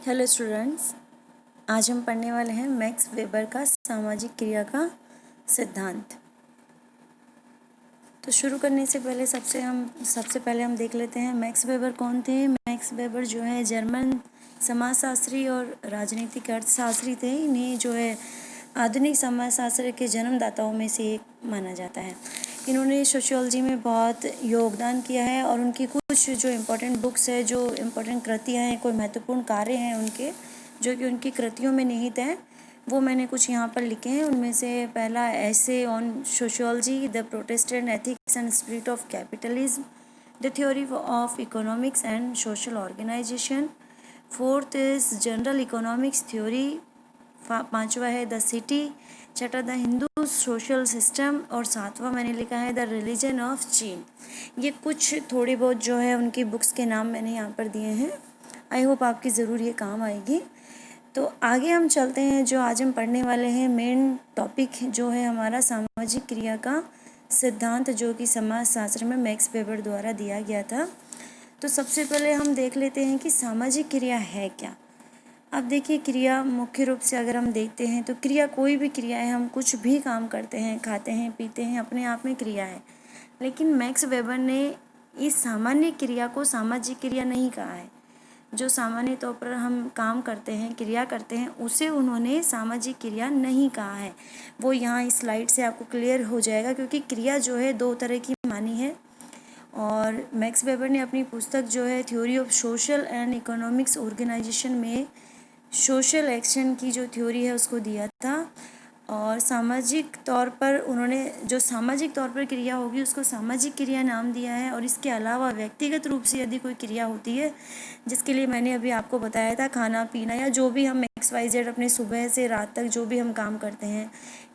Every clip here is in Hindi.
हेलो स्टूडेंट्स, आज हम पढ़ने वाले हैं मैक्स वेबर का सामाजिक क्रिया का सिद्धांत। तो शुरू करने से पहले सबसे पहले हम देख लेते हैं मैक्स वेबर कौन थे। मैक्स वेबर जो है जर्मन समाजशास्त्री और राजनीतिक अर्थशास्त्री थे। इन्हें जो है आधुनिक समाजशास्त्र के जन्मदाताओं में से एक माना जाता है। इन्होंने सोशियोलॉजी में बहुत योगदान किया है और उनकी कुछ जो इम्पोर्टेंट बुक्स है, जो इम्पोर्टेंट कृतियाँ हैं, कोई महत्वपूर्ण कार्य हैं उनके, जो कि उनकी कृतियों में निहित हैं, वो मैंने कुछ यहाँ पर लिखे हैं। उनमें से पहला essays on sociology, the Protestant ethics and spirit of capitalism, the theory of economics and social organization. Fourth is general economics theory. पांचवा है द सिटी। छठा द हिंदू सोशल सिस्टम। और सातवां मैंने लिखा है द रिलीजन ऑफ चीन। ये कुछ थोड़ी बहुत जो है उनकी बुक्स के नाम मैंने यहाँ पर दिए हैं। आई होप आपकी ज़रूर ये काम आएगी। तो आगे हम चलते हैं। जो आज हम पढ़ने वाले हैं मेन टॉपिक जो है हमारा सामाजिक क्रिया का सिद्धांत, जो कि समाजशास्त्र में मैक्स वेबर द्वारा दिया गया था। तो सबसे पहले हम देख लेते हैं कि सामाजिक क्रिया है क्या। अब देखिए, क्रिया मुख्य रूप से अगर हम देखते हैं तो क्रिया कोई भी क्रिया है, हम कुछ भी काम करते हैं, खाते हैं, पीते हैं, अपने आप में क्रिया है। लेकिन मैक्स वेबर ने इस सामान्य क्रिया को सामाजिक क्रिया नहीं कहा है। जो सामान्य तौर पर हम काम करते हैं, क्रिया करते हैं, उसे उन्होंने सामाजिक क्रिया नहीं कहा है। वो यहाँ इस स्लाइड से आपको क्लियर हो जाएगा, क्योंकि क्रिया जो है दो तरह की मानी है। और मैक्स वेबर ने अपनी पुस्तक जो है theory of social and economics organization में सोशल एक्शन की जो थ्योरी है उसको दिया था। और सामाजिक तौर पर उन्होंने जो सामाजिक तौर पर क्रिया होगी उसको सामाजिक क्रिया नाम दिया है। और इसके अलावा व्यक्तिगत रूप से यदि कोई क्रिया होती है, जिसके लिए मैंने अभी आपको बताया था, खाना पीना या जो भी हम XYZ अपने सुबह से रात तक जो भी हम काम करते हैं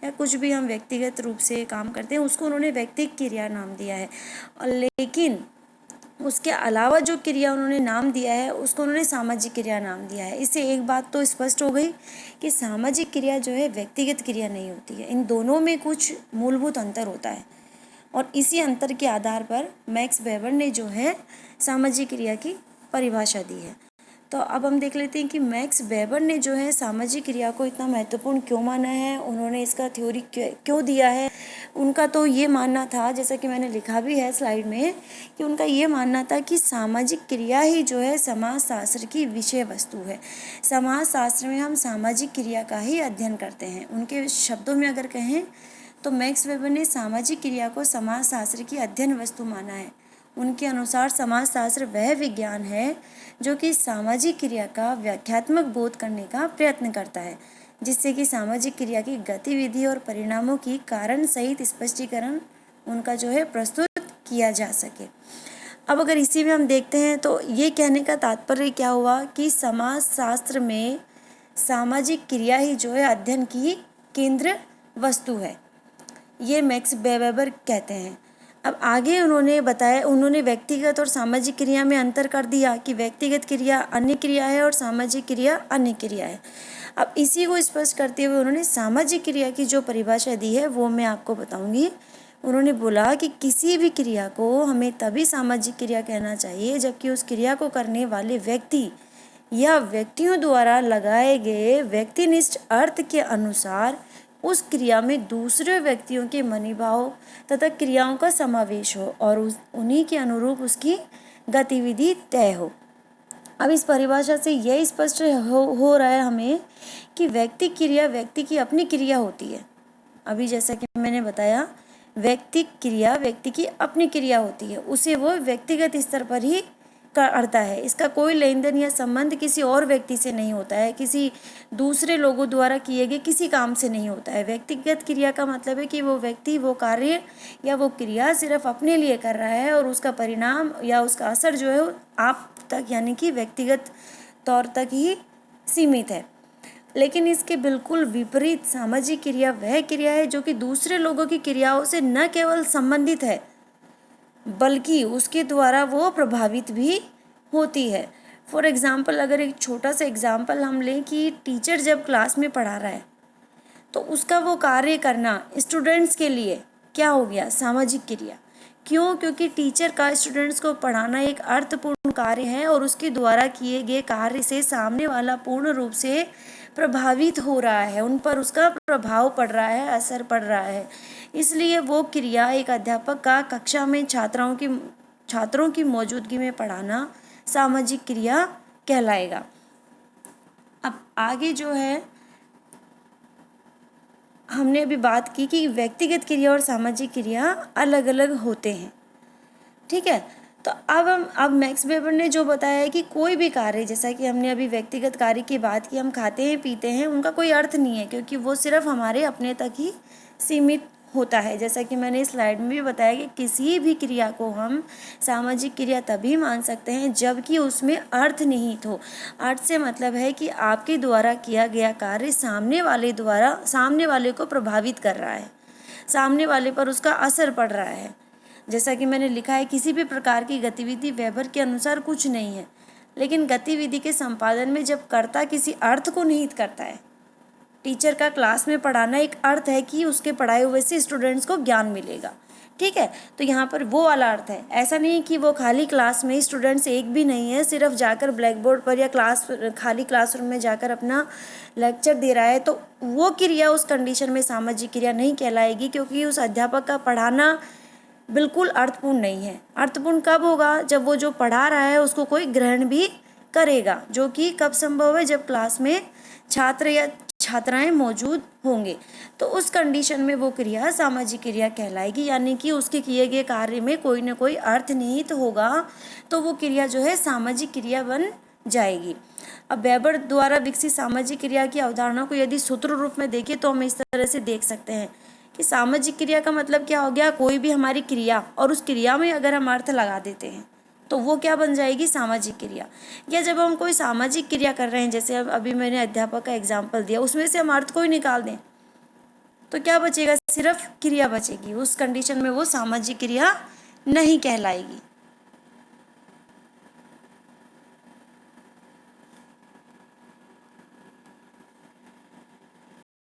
या कुछ भी हम व्यक्तिगत रूप से काम करते हैं, उसको उन्होंने व्यक्तिगत क्रिया नाम दिया है। और लेकिन उसके अलावा जो क्रिया उन्होंने नाम दिया है उसको उन्होंने सामाजिक क्रिया नाम दिया है। इससे एक बात तो स्पष्ट हो गई कि सामाजिक क्रिया जो है व्यक्तिगत क्रिया नहीं होती है। इन दोनों में कुछ मूलभूत अंतर होता है और इसी अंतर के आधार पर मैक्स वेबर ने जो है सामाजिक क्रिया की परिभाषा दी है। तो अब हम देख लेते हैं कि मैक्स वेबर ने जो है सामाजिक क्रिया को इतना महत्वपूर्ण क्यों माना है, उन्होंने इसका थ्योरी क्यों दिया है। उनका तो ये मानना था, जैसा कि मैंने लिखा भी है स्लाइड में, कि उनका ये मानना था कि सामाजिक क्रिया ही जो है समाजशास्त्र की विषय वस्तु है। समाजशास्त्र में हम सामाजिक क्रिया का ही अध्ययन करते हैं। उनके शब्दों में अगर कहें तो मैक्स वेबर ने सामाजिक क्रिया को समाजशास्त्र की अध्ययन वस्तु माना है। उनके अनुसार समाजशास्त्र वह विज्ञान है जो कि सामाजिक क्रिया का व्याख्यात्मक बोध करने का प्रयत्न करता है, जिससे कि सामाजिक क्रिया की गतिविधि और परिणामों की कारण सहित स्पष्टीकरण उनका जो है प्रस्तुत किया जा सके। अब अगर इसी में हम देखते हैं तो ये कहने का तात्पर्य क्या हुआ कि समाजशास्त्र में सामाजिक क्रिया ही जो है अध्ययन की केंद्र वस्तु है, ये मैक्स वेबर कहते हैं। अब आगे उन्होंने बताया, उन्होंने व्यक्तिगत और सामाजिक क्रिया में अंतर कर दिया कि व्यक्तिगत क्रिया अन्य क्रिया है और सामाजिक क्रिया अन्य क्रिया है। अब इसी को स्पष्ट करते हुए उन्होंने सामाजिक क्रिया की जो परिभाषा दी है वो मैं आपको बताऊंगी। उन्होंने बोला कि किसी भी क्रिया को हमें तभी सामाजिक क्रिया कहना चाहिए जबकि उस क्रिया को करने वाले व्यक्ति या व्यक्तियों द्वारा लगाए गए व्यक्तिनिष्ठ अर्थ के अनुसार उस क्रिया में दूसरे व्यक्तियों के मनोभाव तथा क्रियाओं का समावेश हो और उन्हीं के अनुरूप उसकी गतिविधि तय हो। अब इस परिभाषा से यह स्पष्ट हो रहा है हमें कि व्यक्ति क्रिया व्यक्ति की अपनी क्रिया होती है। अभी जैसा कि मैंने बताया, व्यक्ति क्रिया व्यक्ति की अपनी क्रिया होती है, उसे वो व्यक्तिगत स्तर पर ही करता है। इसका कोई लेन देन या संबंध किसी और व्यक्ति से नहीं होता है, किसी दूसरे लोगों द्वारा किए गए किसी काम से नहीं होता है। व्यक्तिगत क्रिया का मतलब है कि वो व्यक्ति वो कार्य या वो क्रिया सिर्फ अपने लिए कर रहा है और उसका परिणाम या उसका असर जो है आप तक यानी कि व्यक्तिगत तौर तक ही सीमित है। लेकिन इसके बिल्कुल विपरीत सामाजिक क्रिया वह क्रिया है जो कि दूसरे लोगों की क्रियाओं से न केवल संबंधित है बल्कि उसके द्वारा वो प्रभावित भी होती है। फॉर एग्ज़ाम्पल, अगर एक छोटा सा एग्ज़ाम्पल हम लें कि टीचर जब क्लास में पढ़ा रहा है तो उसका वो कार्य करना स्टूडेंट्स के लिए क्या हो गया, सामाजिक क्रिया। क्यों? क्योंकि टीचर का स्टूडेंट्स को पढ़ाना एक अर्थपूर्ण कार्य है और उसके द्वारा किए गए कार्य से सामने वाला पूर्ण रूप से प्रभावित हो रहा है, उन पर उसका प्रभाव पड़ रहा है, असर पड़ रहा है। इसलिए वो क्रिया एक अध्यापक का कक्षा में छात्रों की मौजूदगी में पढ़ाना सामाजिक क्रिया कहलाएगा। अब आगे जो है हमने अभी बात की कि व्यक्तिगत क्रिया और सामाजिक क्रिया अलग अलग होते हैं, ठीक है। तो अब मैक्स वेबर ने जो बताया है कि कोई भी कार्य, जैसा कि हमने अभी व्यक्तिगत कार्य की बात की, हम खाते हैं पीते हैं, उनका कोई अर्थ नहीं है क्योंकि वो सिर्फ हमारे अपने तक ही सीमित होता है। जैसा कि मैंने इस स्लाइड में भी बताया कि किसी भी क्रिया को हम सामाजिक क्रिया तभी मान सकते हैं जबकि उसमें अर्थ निहित हो। अर्थ से मतलब है कि आपके द्वारा किया गया कार्य सामने वाले को प्रभावित कर रहा है, सामने वाले पर उसका असर पड़ रहा है। जैसा कि मैंने लिखा है, किसी भी प्रकार की गतिविधि वेबर के अनुसार कुछ नहीं है, लेकिन गतिविधि के संपादन में जब कर्ता किसी अर्थ को निहित करता है। टीचर का क्लास में पढ़ाना एक अर्थ है कि उसके पढ़ाए हुए से स्टूडेंट्स को ज्ञान मिलेगा, ठीक है। तो यहाँ पर वो वाला अर्थ है। ऐसा नहीं कि वो खाली क्लास में स्टूडेंट्स एक भी नहीं है, सिर्फ जाकर ब्लैक बोर्ड पर या खाली क्लासरूम में जाकर अपना लेक्चर दे रहा है, तो वो क्रिया उस कंडीशन में सामाजिक क्रिया नहीं कहलाएगी, क्योंकि उस अध्यापक का पढ़ाना बिल्कुल अर्थपूर्ण नहीं है। अर्थपूर्ण कब होगा? जब वो जो पढ़ा रहा है उसको कोई ग्रहण भी करेगा, जो कि कब संभव है? जब क्लास में छात्र या छात्राएं मौजूद होंगे, तो उस कंडीशन में वो क्रिया सामाजिक क्रिया कहलाएगी। यानी कि उसके किए गए कार्य में कोई न कोई अर्थ निहित होगा, तो वो क्रिया जो है सामाजिक क्रिया बन जाएगी। अब वेबर द्वारा विकसित सामाजिक क्रिया की अवधारणा को यदि सूत्र रूप में देखें तो हम इस तरह से देख सकते हैं कि सामाजिक क्रिया का मतलब क्या हो गया? कोई भी हमारी क्रिया और उस क्रिया में अगर हम अर्थ लगा देते हैं तो वो क्या बन जाएगी? सामाजिक क्रिया। या जब हम कोई सामाजिक क्रिया कर रहे हैं, जैसे अब अभी मैंने अध्यापक का एग्जाम्पल दिया, उसमें से हम अर्थ को ही निकाल दें तो क्या बचेगा? सिर्फ क्रिया बचेगी। उस कंडीशन में वो सामाजिक क्रिया नहीं कहलाएगी।